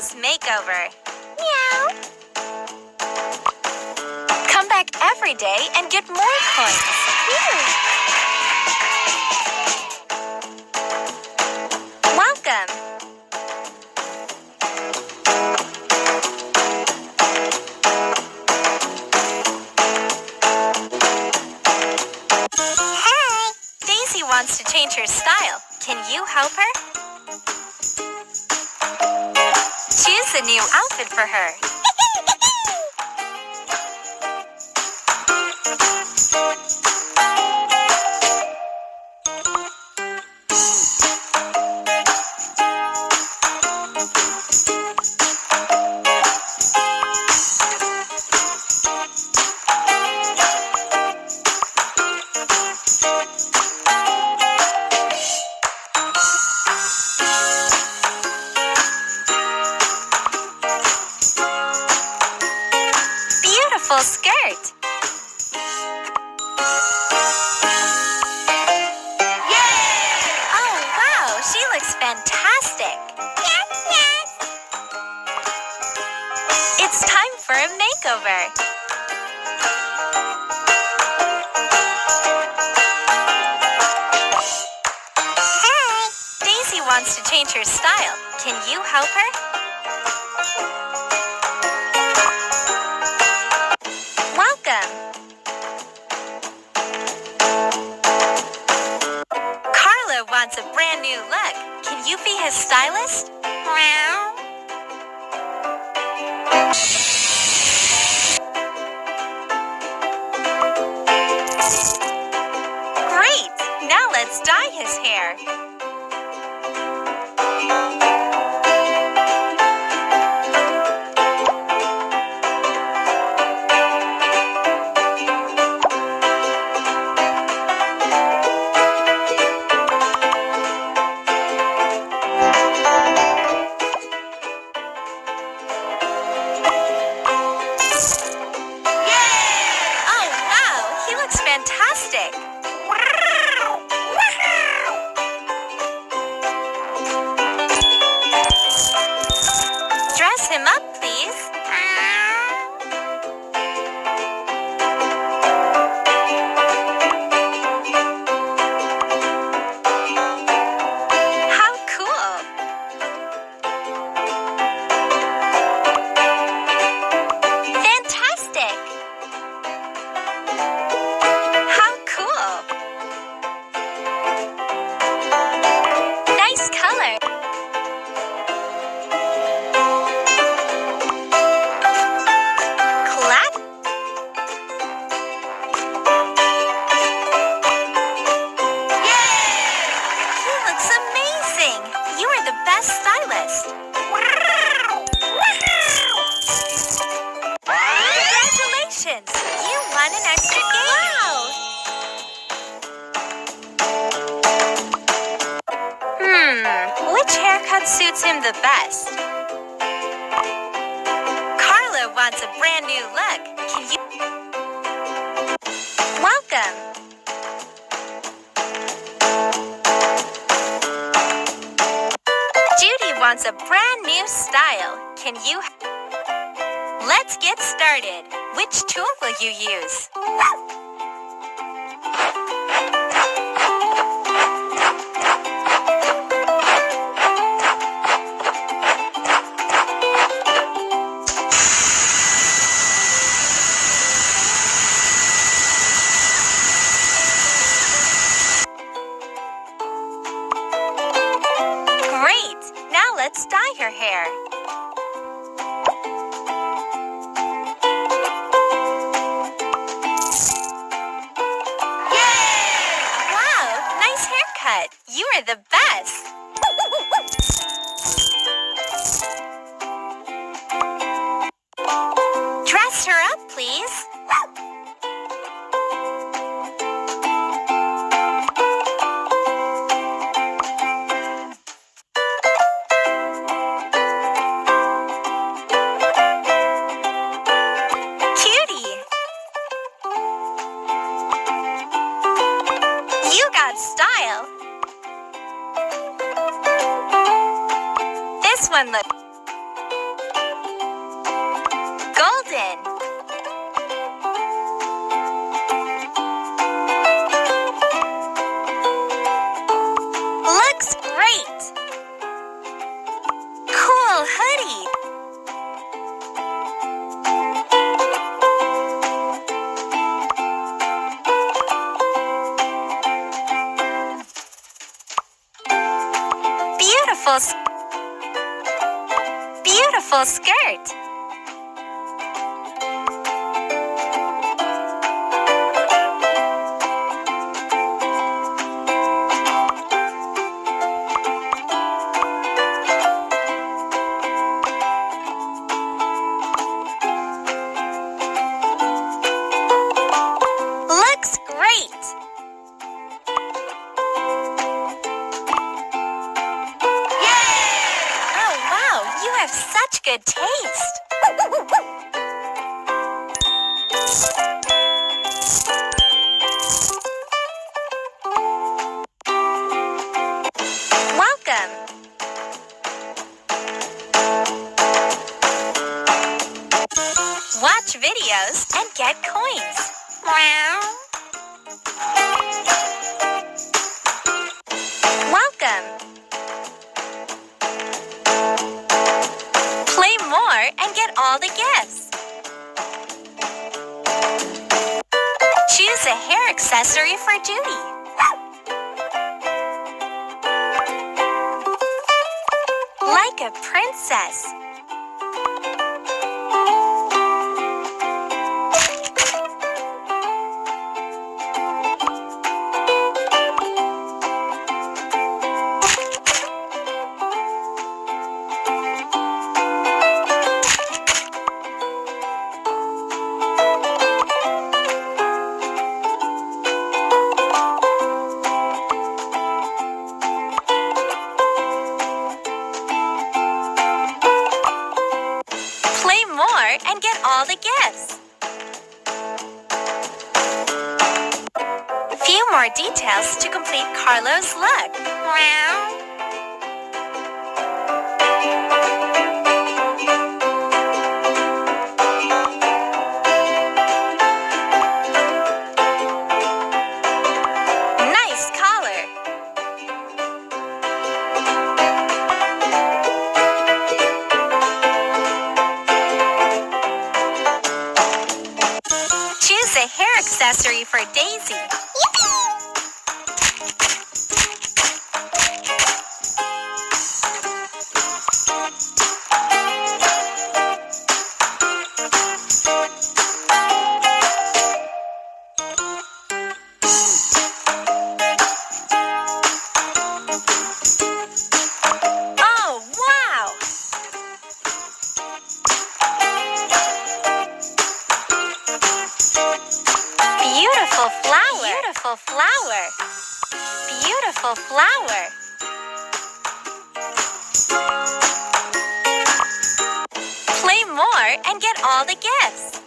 Girls Makeover. Meow. Come back every day and get more coins. Welcome. Hi. Daisy wants to change her style. Can you help her? Choose a new outfit for her. Beautiful skirt. Yay! Oh, wow, she looks fantastic. Yes, yes. It's time for a makeover. Hi. Daisy wants to change her style. Can you help her? Welcome. Carla wants a brand new look. Can you be his stylist? Meow. Great! Now let's dye his hair. Fantastic! Dress him up, please. How cool! Fantastic! Nice color. Clap. Yay! He looks amazing. You are the best stylist. Congratulations! You won an extra game. Wow! Which haircut suits him the best? Carla wants a brand new look. Can you? Welcome. Judy wants a brand new style. Can you? Let's get started. Which tool will you use? Let's dye her hair. Yay! Wow, nice haircut. You are the best. Dress her up, please. Style. This one looks golden. Looks great. Cool hoodie. Beautiful skirt. Looks great. You have such good taste. Welcome. Watch videos and get coins. Welcome. Play more and get all the gifts. Choose a hair accessory for duty. Like a princess. More and get all the gifts. Few more details to complete Carlo's look. Nice collar. Choose a hair accessory for Daisy. Oh, wow! Beautiful flower. Beautiful flower. Beautiful flower. Play more and get all the gifts.